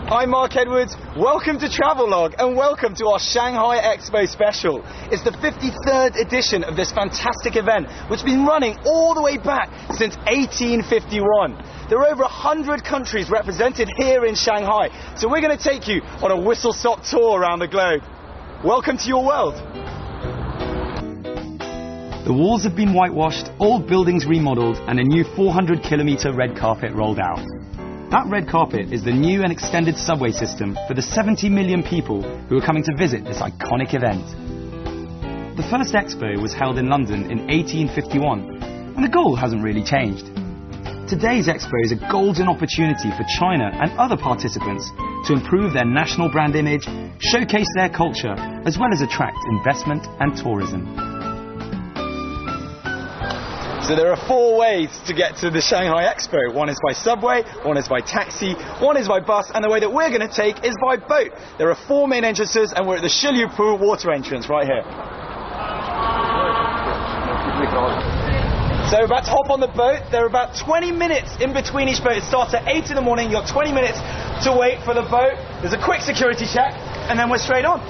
I'm Mark Edwards, welcome to Travelogue and welcome to our Shanghai Expo special. It's the 53rd edition of this fantastic event, which has been running all the way back since 1851. There are over 100 countries represented here in Shanghai, so we're going to take you on a whistle-stop tour around the globe. Welcome to your world. The walls have been whitewashed, old buildings remodeled, and a new 400-kilometre red carpet rolled out. That red carpet is the new and extended subway system for the 70 million people who are coming to visit this iconic event. The first expo was held in London in 1851, and the goal hasn't really changed. Today's expo is a golden opportunity for China and other participants to improve their national brand image, showcase their culture, as well as attract investment and tourism. So there are 4 ways to get to the Shanghai Expo. One is by subway, one is by taxi, one is by bus, and the way that we're going to take is by boat. There are 4 main entrances, and we're at the Shiliu Pool water entrance right here. So about to hop on the boat. There are about 20 minutes in between each boat. It starts at 8 in the morning. You've got 20 minutes to wait for the boat. There's a quick security check, and then we're straight on.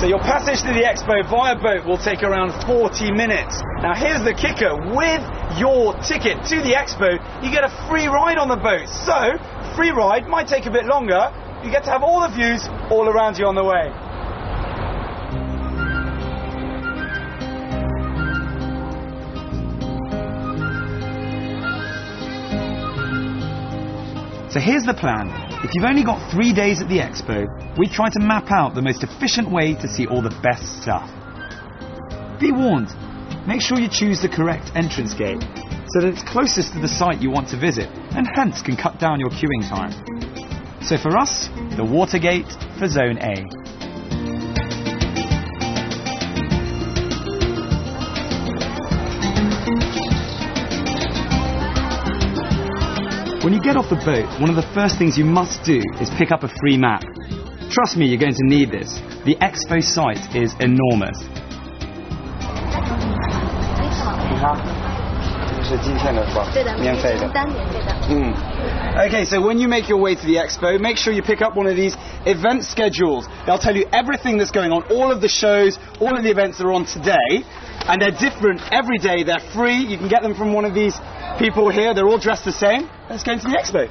So your passage to the expo via boat will take around 40 minutes. Now here's the kicker. With your ticket to the expo, you get a free ride on the boat. So, free ride might take a bit longer. You get to have all the views all around you on the way. So here's the plan. If you've only got 3 days at the expo, we try to map out the most efficient way to see all the best stuff. Be warned, make sure you choose the correct entrance gate so that it's closest to the site you want to visit and hence can cut down your queuing time. So for us, the water gate for Zone A. When you get off the boat, one of the first things you must do is pick up a free map. Trust me, you're going to need this. The expo site is enormous. Okay, so when you make your way to the expo, make sure you pick up one of these event schedules. They'll tell you everything that's going on, all of the shows, all of the events that are on today, and they're different every day. They're free. You can get them from one of these people here. They're all dressed the same. Let's go into the expo.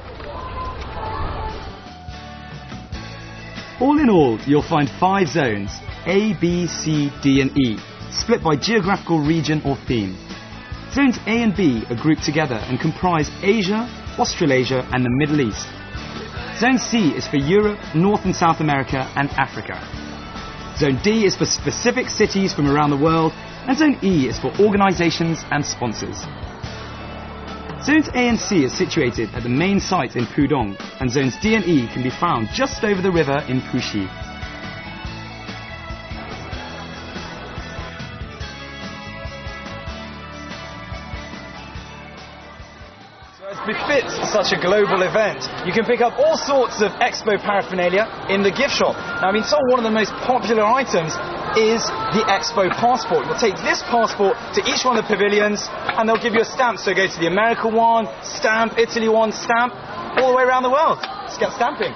All in all, you'll find 5 zones, A, B, C, D and E, split by geographical region or theme. Zones A and B are grouped together and comprise Asia, Australasia and the Middle East. Zone C is for Europe, North and South America and Africa. Zone D is for specific cities from around the world, and Zone E is for organisations and sponsors. Zones A and C are situated at the main site in Pudong, and Zones D and E can be found just over the river in Puxi. As befits such a global event, you can pick up all sorts of expo paraphernalia in the gift shop. Now, I've been told one of the most popular items is the expo passport. You'll take this passport to each one of the pavilions and they'll give you a stamp. So go to the America one, stamp, Italy one, stamp, all the way around the world. Let's get stamping.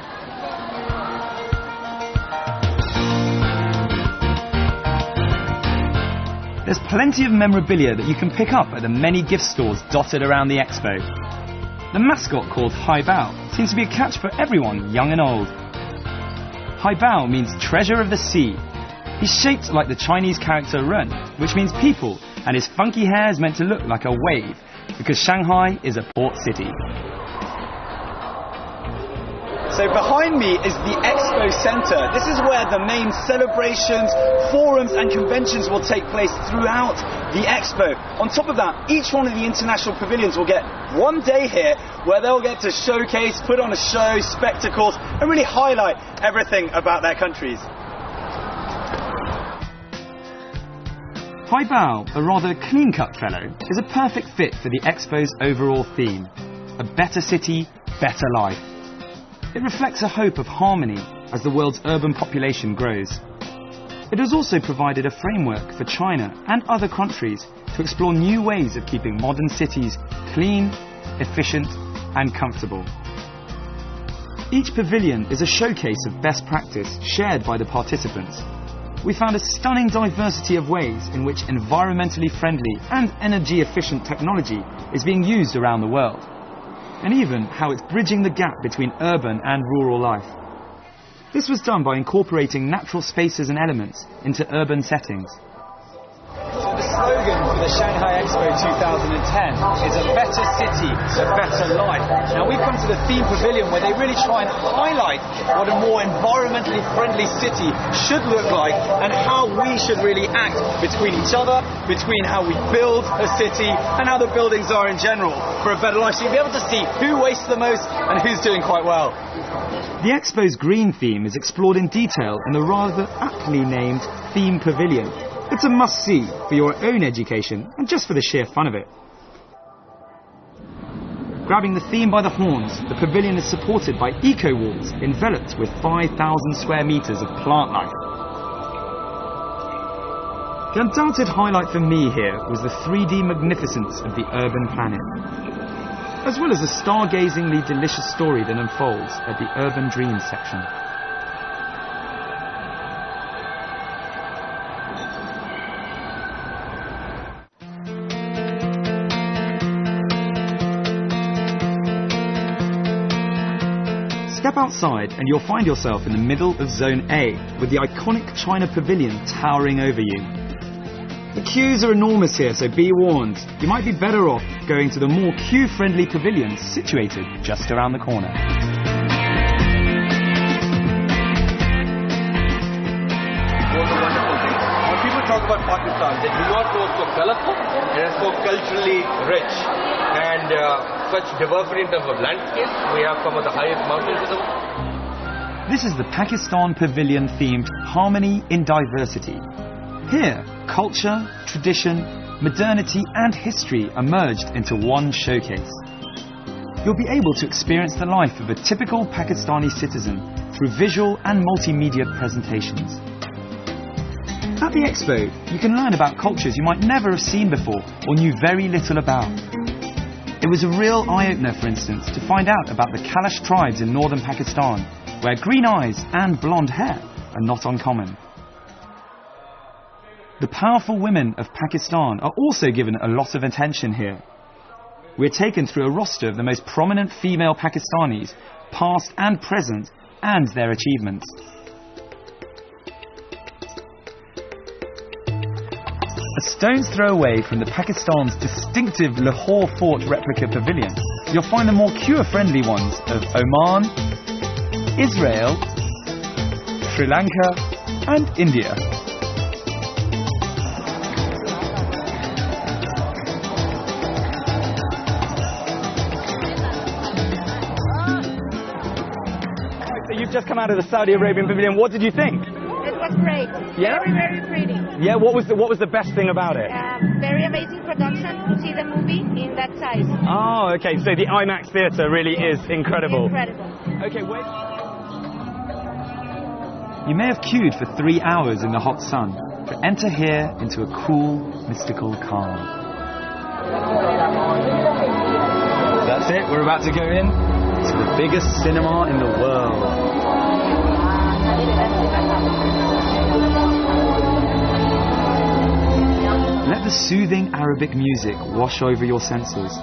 There's plenty of memorabilia that you can pick up at the many gift stores dotted around the expo. The mascot called Hai Bao seems to be a catch for everyone, young and old. Hai Bao means treasure of the sea. He's shaped like the Chinese character Ren, which means people, and his funky hair is meant to look like a wave, because Shanghai is a port city. So behind me is the Expo Center. This is where the main celebrations, forums and conventions will take place throughout the Expo. On top of that, each one of the international pavilions will get one day here where they'll get to showcase, put on a show, spectacles, and really highlight everything about their countries. Haibao, a rather clean-cut fellow, is a perfect fit for the Expo's overall theme: a better city, better life. It reflects a hope of harmony as the world's urban population grows. It has also provided a framework for China and other countries to explore new ways of keeping modern cities clean, efficient, and comfortable. Each pavilion is a showcase of best practice shared by the participants. We found a stunning diversity of ways in which environmentally friendly and energy efficient technology is being used around the world, and even how it's bridging the gap between urban and rural life. This was done by incorporating natural spaces and elements into urban settings. The slogan for the Shanghai Expo 2010 is a better city, a better life. Now we've come to the theme pavilion where they really try and highlight what a more environmentally friendly city should look like and how we should really act between each other, between how we build a city and how the buildings are in general for a better life. So you'll be able to see who wastes the most and who's doing quite well. The Expo's green theme is explored in detail in the rather aptly named Theme Pavilion. It's a must-see for your own education and just for the sheer fun of it. Grabbing the theme by the horns, the pavilion is supported by eco-walls enveloped with 5,000 square metres of plant life. The undoubted highlight for me here was the 3D magnificence of the urban planet, as well as the stargazingly delicious story that unfolds at the Urban Dreams section. Step outside and you'll find yourself in the middle of Zone A, with the iconic China Pavilion towering over you. The queues are enormous here, so be warned. You might be better off going to the more queue-friendly pavilions situated just around the corner. When people talk about Pakistan, they do not know it's so colorful and it's so culturally rich. And such diversity in terms of landscapes. We have some of the highest mountains in the world. This is the Pakistan Pavilion themed Harmony in Diversity. Here, culture, tradition, modernity and history are merged into one showcase. You'll be able to experience the life of a typical Pakistani citizen through visual and multimedia presentations. At the Expo, you can learn about cultures you might never have seen before or knew very little about. It was a real eye-opener, for instance, to find out about the Kalash tribes in northern Pakistan, where green eyes and blonde hair are not uncommon. The powerful women of Pakistan are also given a lot of attention here. We're taken through a roster of the most prominent female Pakistanis, past and present, and their achievements. A stone's throw away from the Pakistan's distinctive Lahore Fort replica pavilion, you'll find the more queue-friendly ones of Oman, Israel, Sri Lanka, and India. So you've just come out of the Saudi Arabian pavilion. What did you think? It was great. Yeah? Very, very pretty. Yeah, what was the best thing about it? Very amazing production to see the movie in that size. Oh, okay, so the IMAX theatre really is incredible. Incredible. Okay, wait. You may have queued for 3 hours in the hot sun, but enter here into a cool, mystical calm. That's it, we're about to go in to the biggest cinema in the world. Let the soothing Arabic music wash over your senses.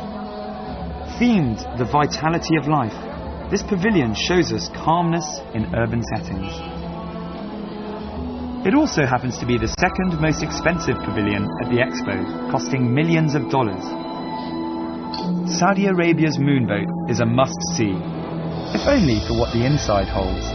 Themed the vitality of life, this pavilion shows us calmness in urban settings. It also happens to be the second most expensive pavilion at the Expo, costing millions of dollars. Saudi Arabia's moonboat is a must-see, if only for what the inside holds.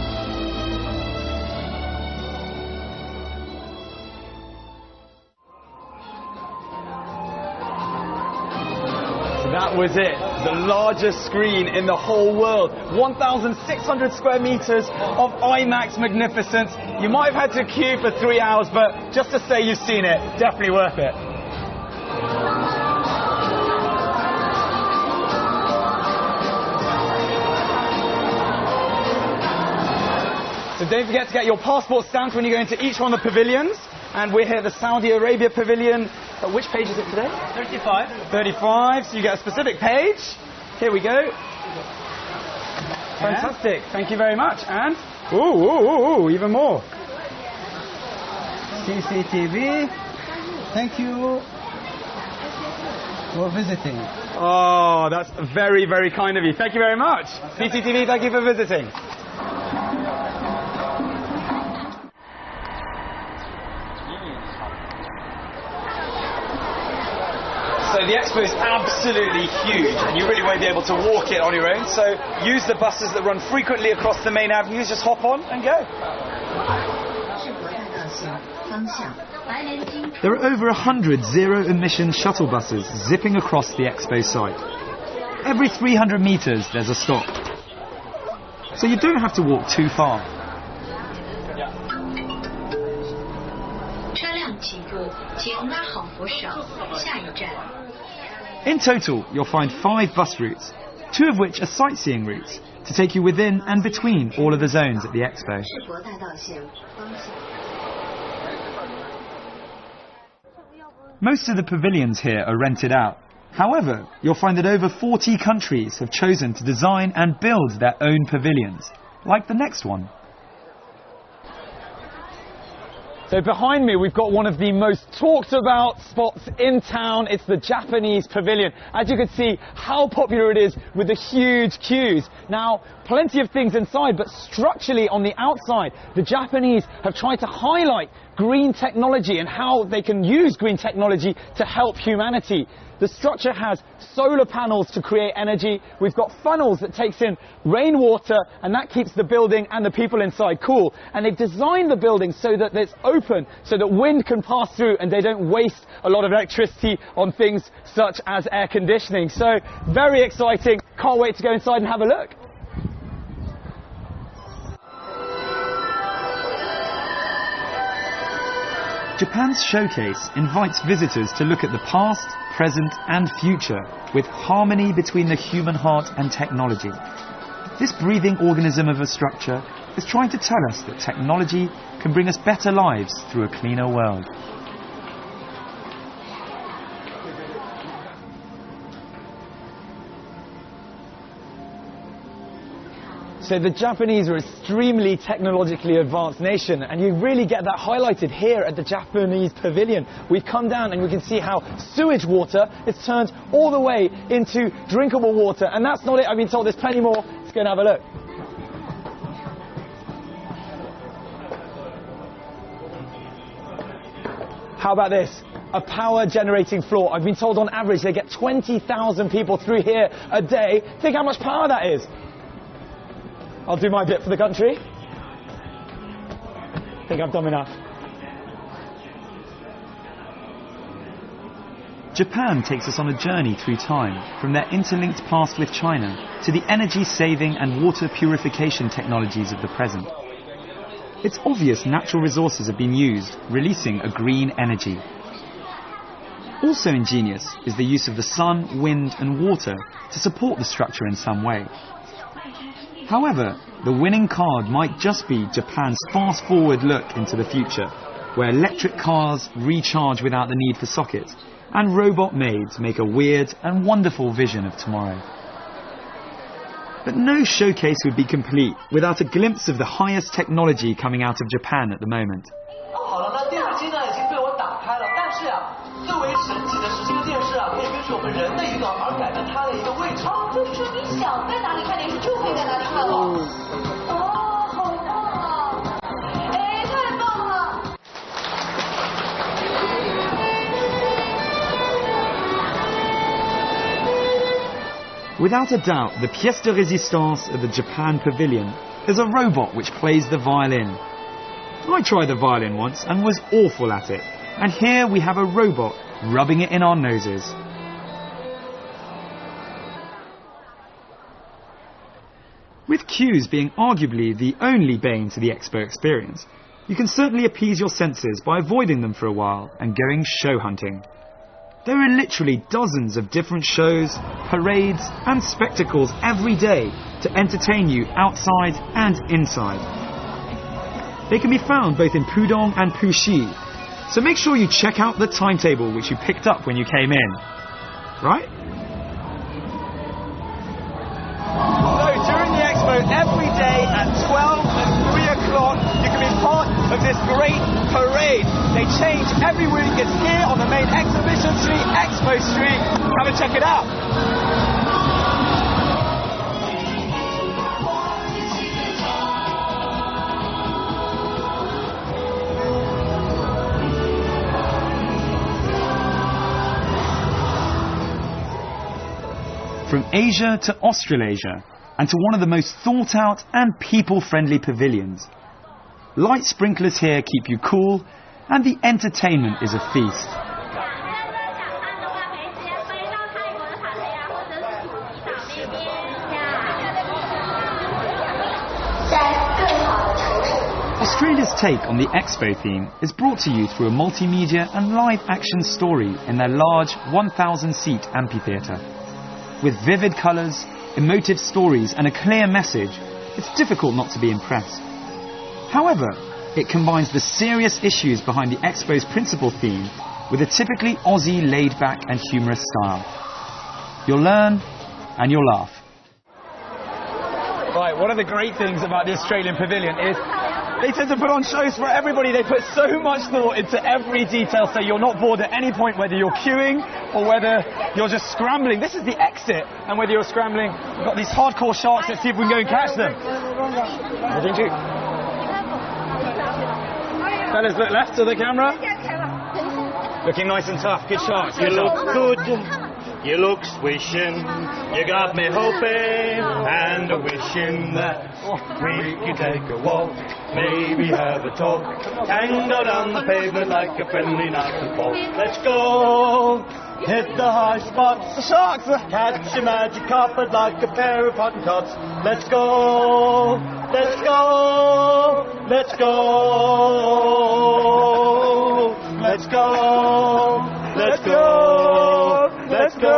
That was it. The largest screen in the whole world. 1,600 square meters of IMAX magnificence. You might have had to queue for 3 hours, but just to say you've seen it, definitely worth it. So don't forget to get your passport stamped when you go into each one of the pavilions. And we're here at the Saudi Arabia pavilion. Which page is it today? 35. 35, so you get a specific page. Here we go. Fantastic, thank you very much. And, even more. CCTV, thank you for visiting. Oh, that's very, very kind of you. Thank you very much. CCTV, thank you for visiting. So the expo is absolutely huge, and you really won't be able to walk it on your own. So use the buses that run frequently across the main avenues. Just hop on and go. There are over 100 zero-emission shuttle buses zipping across the expo site. Every 300 meters, there's a stop. So you don't have to walk too far. In total, you'll find 5 bus routes, 2 of which are sightseeing routes, to take you within and between all of the zones at the expo. Most of the pavilions here are rented out. However, you'll find that over 40 countries have chosen to design and build their own pavilions, like the next one. So behind me we've got one of the most talked about spots in town. It's the Japanese pavilion. As you can see how popular it is with the huge queues. Now, plenty of things inside, but structurally on the outside, the Japanese have tried to highlight green technology and how they can use green technology to help humanity. The structure has solar panels to create energy. We've got funnels that takes in rainwater, and that keeps the building and the people inside cool. And they've designed the building so that it's open, so that wind can pass through and they don't waste a lot of electricity on things such as air conditioning. So very exciting. Can't wait to go inside and have a look. Japan's showcase invites visitors to look at the past, present and future with harmony between the human heart and technology. This breathing organism of a structure is trying to tell us that technology can bring us better lives through a cleaner world. So the Japanese are an extremely technologically advanced nation, and you really get that highlighted here at the Japanese pavilion. We've come down and we can see how sewage water is turned all the way into drinkable water. And that's not it, I've been told there's plenty more. Let's go and have a look. How about this? A power generating floor. I've been told on average they get 20,000 people through here a day. Think how much power that is. I'll do my bit for the country. I think I've done enough. Japan takes us on a journey through time, from their interlinked past with China to the energy-saving and water purification technologies of the present. It's obvious natural resources have been used, releasing a green energy. Also ingenious is the use of the sun, wind and water to support the structure in some way. However, the winning card might just be Japan's fast-forward look into the future, where electric cars recharge without the need for sockets, and robot maids make a weird and wonderful vision of tomorrow. But no showcase would be complete without a glimpse of the highest technology coming out of Japan at the moment. Without a doubt, the pièce de résistance of the Japan Pavilion is a robot which plays the violin. I tried the violin once and was awful at it, and here we have a robot rubbing it in our noses. With queues being arguably the only bane to the expo experience, you can certainly appease your senses by avoiding them for a while and going show hunting. There are literally dozens of different shows, parades and spectacles every day to entertain you outside and inside. They can be found both in Pudong and Puxi, so make sure you check out the timetable which you picked up when you came in. Right? So during the expo, every day at 12 and 3 o'clock, you can be part of this great parade. They change every week. It's here on the main exhibition street, Expo Street. Come and check it out. From Asia to Australasia, and to one of the most thought out and people-friendly pavilions. Light sprinklers here keep you cool, and the entertainment is a feast. Australia's take on the Expo theme is brought to you through a multimedia and live action story in their large 1,000-seat amphitheatre. With vivid colours, emotive stories and a clear message, it's difficult not to be impressed. However, it combines the serious issues behind the Expo's principal theme with a typically Aussie laid-back and humorous style. You'll learn and you'll laugh. Right, one of the great things about the Australian Pavilion is they tend to put on shows for everybody. They put so much thought into every detail, so you're not bored at any point, whether you're queuing or whether you're just scrambling. This is the exit, and whether you're scrambling, we've got these hardcore sharks. Let's see if we can go and catch them. What did you? Fellas, look left to the camera. Looking nice and tough. Good sharks. You look good. You look swishing, you got me hoping and a wishing that we could take a walk, maybe have a talk, and go down the pavement like a friendly night and fall. Let's go, hit the high spots, The sharks! catch a magic carpet like a pair of Hottentots. Let's go, let's go, let's go, let's go, let's go. Let's go!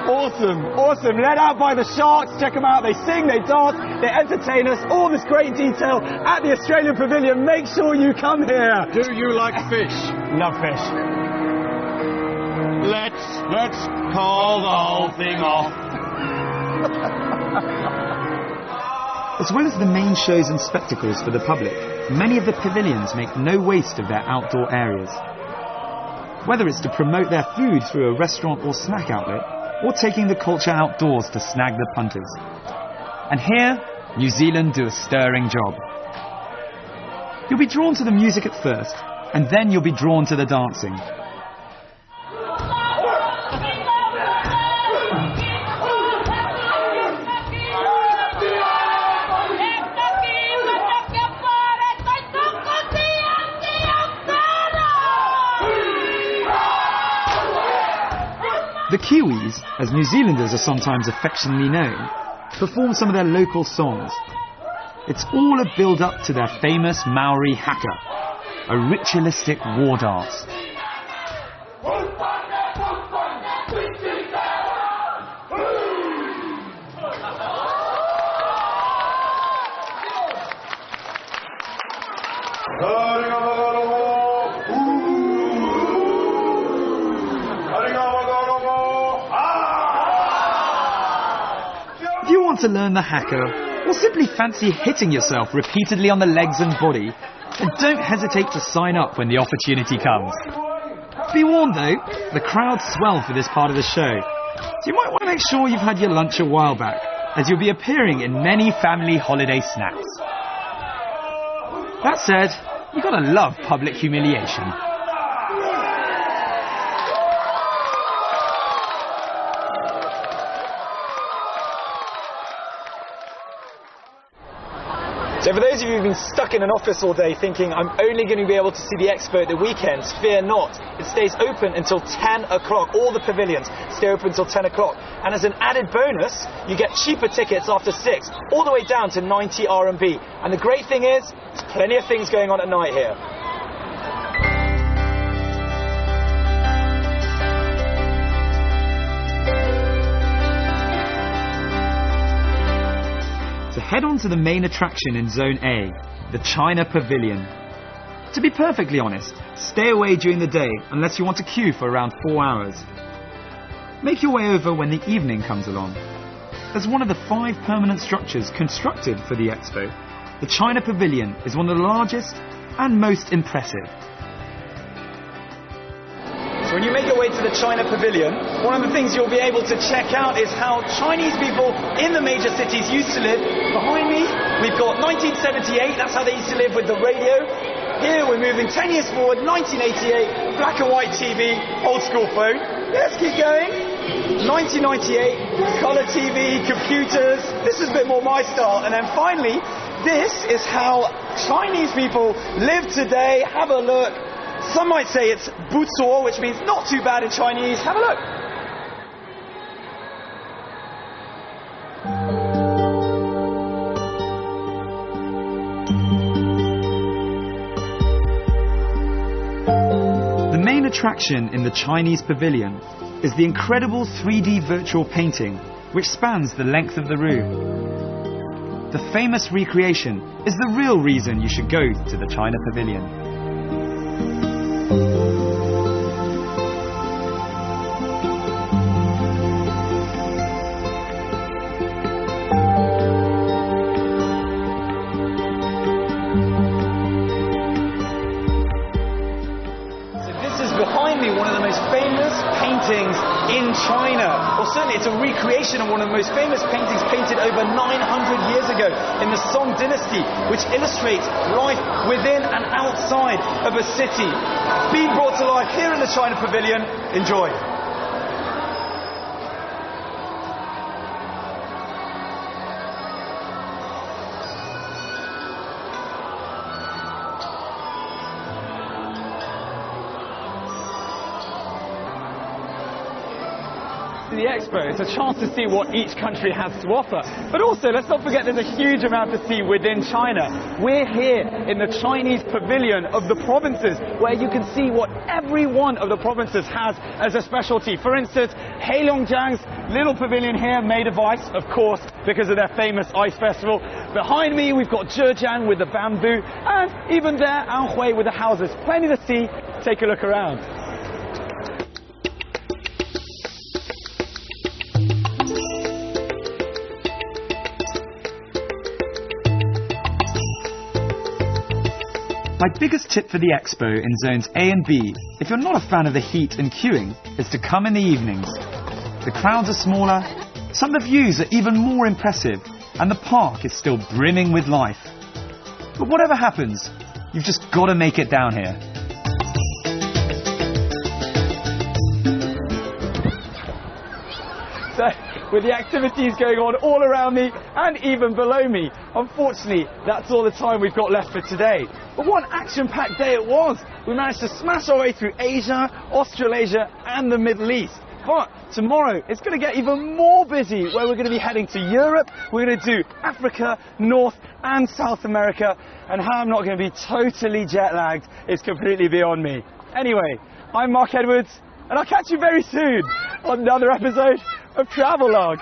Awesome, awesome. Led out by the sharks. Check them out. They sing, they dance, they entertain us. All this great detail at the Australian Pavilion. Make sure you come here. Do you like fish? Love fish. Let's call the whole thing off. As well as the main shows and spectacles for the public, many of the pavilions make no waste of their outdoor areas. Whether it's to promote their food through a restaurant or snack outlet, or taking the culture outdoors to snag the punters. And here, New Zealand do a stirring job. You'll be drawn to the music at first, and then you'll be drawn to the dancing. The Kiwis, as New Zealanders are sometimes affectionately known, perform some of their local songs. It's all a build-up to their famous Maori haka, a ritualistic war dance. If you want to learn the haka, or simply fancy hitting yourself repeatedly on the legs and body, then don't hesitate to sign up when the opportunity comes. Be warned though, the crowds swell for this part of the show, so you might want to make sure you've had your lunch a while back, as you'll be appearing in many family holiday snacks. That said, you gotta love public humiliation. So for those of you who've been stuck in an office all day thinking, I'm only going to be able to see the expo at the weekends, fear not. It stays open until 10 o'clock. All the pavilions stay open until 10 o'clock. And as an added bonus, you get cheaper tickets after 6, all the way down to 90 RMB. And the great thing is, there's plenty of things going on at night here. So head on to the main attraction in Zone A, the China Pavilion. To be perfectly honest, stay away during the day unless you want to queue for around 4 hours. Make your way over when the evening comes along. As one of the 5 permanent structures constructed for the expo, the China Pavilion is one of the largest and most impressive. So when you make your way to the China Pavilion, one of the things you'll be able to check out is how Chinese people in the major cities used to live. Behind me, we've got 1978, that's how they used to live with the radio. Here we're moving 10 years forward, 1988, black and white TV, old school phone. Let's keep going. 1998, colour TV, computers. This is a bit more my style. And then finally, this is how Chinese people live today. Have a look. Some might say it's buzuo, which means not too bad in Chinese. Have a look. The main attraction in the Chinese Pavilion is the incredible 3D virtual painting, which spans the length of the room. The famous recreation is the real reason you should go to the China Pavilion. In China, or certainly it's a recreation of one of the most famous paintings painted over 900 years ago in the Song dynasty, which illustrates life within and outside of a city. Being brought to life here in the China Pavilion. Enjoy. The expo, it's a chance to see what each country has to offer. But also, let's not forget there's a huge amount to see within China. We're here in the Chinese Pavilion of the provinces, where you can see what every one of the provinces has as a specialty. For instance, Heilongjiang's little pavilion here made of ice, of course, because of their famous ice festival. Behind me, we've got Zhejiang with the bamboo, and even there, Anhui with the houses. Plenty to see. Take a look around. My biggest tip for the expo in zones A and B, if you're not a fan of the heat and queuing, is to come in the evenings. The crowds are smaller, some of the views are even more impressive, and the park is still brimming with life. But whatever happens, you've just got to make it down here. So, with the activities going on all around me and even below me, unfortunately, that's all the time we've got left for today. But what an action-packed day it was! We managed to smash our way through Asia, Australasia and the Middle East. But tomorrow it's going to get even more busy, where we're going to be heading to Europe, we're going to do Africa, North and South America, and how I'm not going to be totally jet-lagged is completely beyond me. Anyway, I'm Mark Edwards, and I'll catch you very soon on another episode of Travelogue.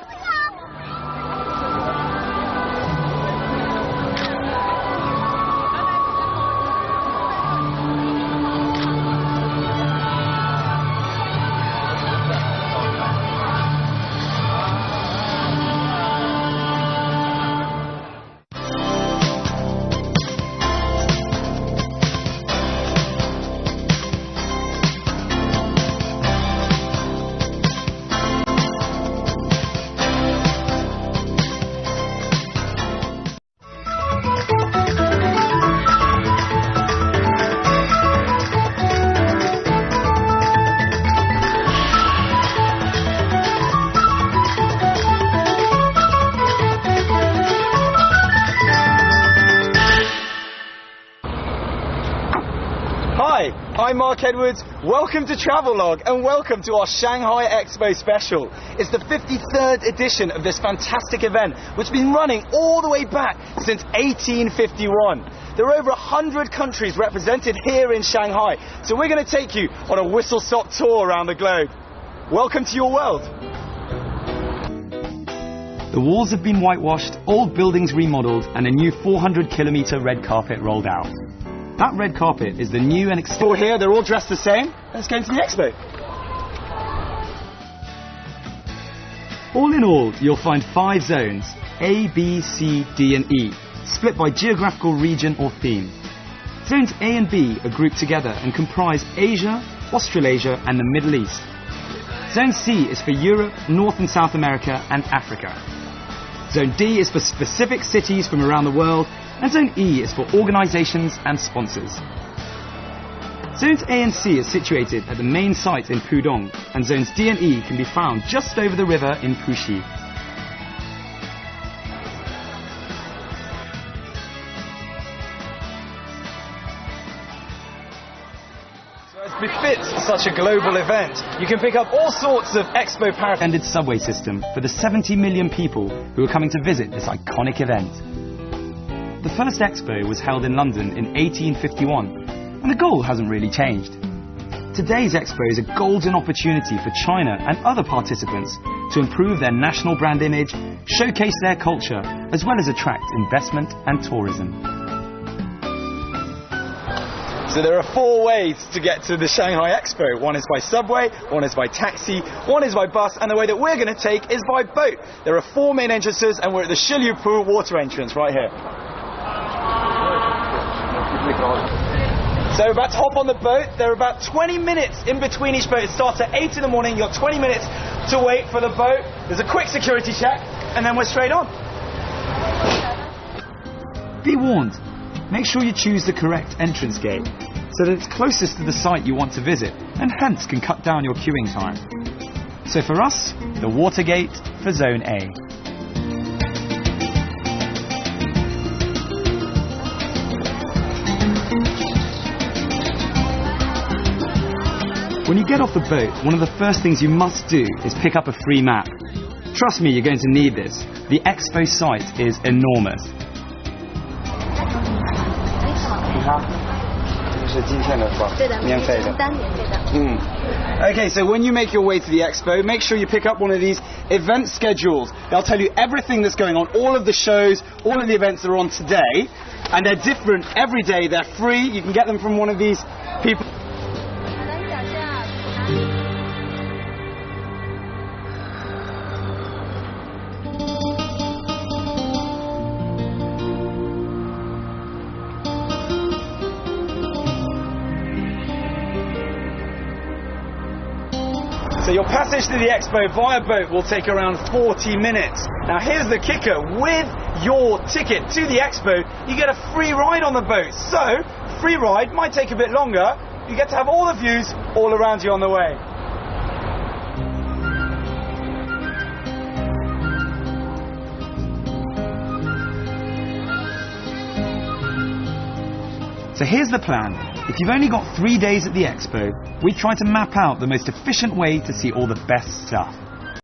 Hi, I'm Mark Edwards. Welcome to Travelogue and welcome to our Shanghai Expo special. It's the 53rd edition of this fantastic event, which has been running all the way back since 1851. There are over 100 countries represented here in Shanghai, so we're going to take you on a whistle-stop tour around the globe. Welcome to your world. The walls have been whitewashed, old buildings remodeled, and a new 400-kilometre red carpet rolled out. That red carpet is the new and All here, they're all dressed the same. Let's go into the expo. All in all, you'll find 5 zones, A, B, C, D and E, split by geographical region or theme. Zones A and B are grouped together and comprise Asia, Australasia and the Middle East. Zone C is for Europe, North and South America and Africa. Zone D is for specific cities from around the world, and Zone E is for organisations and sponsors. Zones A and C are situated at the main site in Pudong, and Zones D and E can be found just over the river in Puxi. As befits such a global event, you can pick up all sorts of expo Extended subway system for the 70 million people who are coming to visit this iconic event. The first expo was held in London in 1851, and the goal hasn't really changed. Today's expo is a golden opportunity for China and other participants to improve their national brand image, showcase their culture, as well as attract investment and tourism. So there are 4 ways to get to the Shanghai Expo. One is by subway, one is by taxi, one is by bus, and the way that we're going to take is by boat. There are 4 main entrances, and we're at the Shiliupu water entrance right here. So we're about to hop on the boat. There are about 20 minutes in between each boat. It starts at 8 in the morning. You've got 20 minutes to wait for the boat. There's a quick security check, and then we're straight on. Be warned, make sure you choose the correct entrance gate so that it's closest to the site you want to visit and hence can cut down your queuing time. So for us, the water gate for Zone A. When you get off the boat, one of the first things you must do is pick up a free map. Trust me, you're going to need this. The expo site is enormous. Okay, so when you make your way to the expo, make sure you pick up one of these event schedules. They'll tell you everything that's going on, all of the shows, all of the events that are on today, and they're different every day. They're free. You can get them from one of these people. So your passage to the expo via boat will take around 40 minutes. Now here's the kicker. With your ticket to the expo, you get a free ride on the boat. So, free ride might take a bit longer. You get to have all the views all around you on the way. So here's the plan. If you've only got 3 days at the expo, we try to map out the most efficient way to see all the best stuff.